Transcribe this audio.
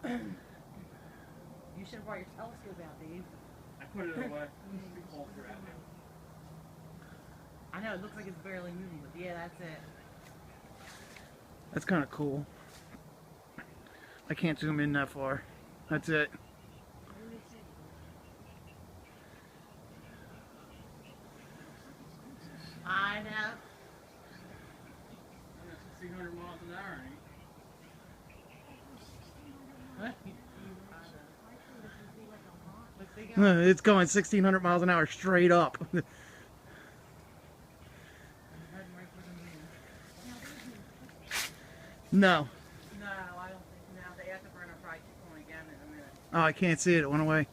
You should have brought your telescope out, Dave. I put it away. It's too cold for that now. I know, it looks like it's barely moving, but yeah, that's it. That's kind of cool. I can't zoom in that far. That's it. I know. 1,600 miles an hour, ain't It's going 1,600 miles an hour straight up. No. No, I don't think. No, they have to burn a probably keep going again in a minute. Oh, I can't see it. It went away.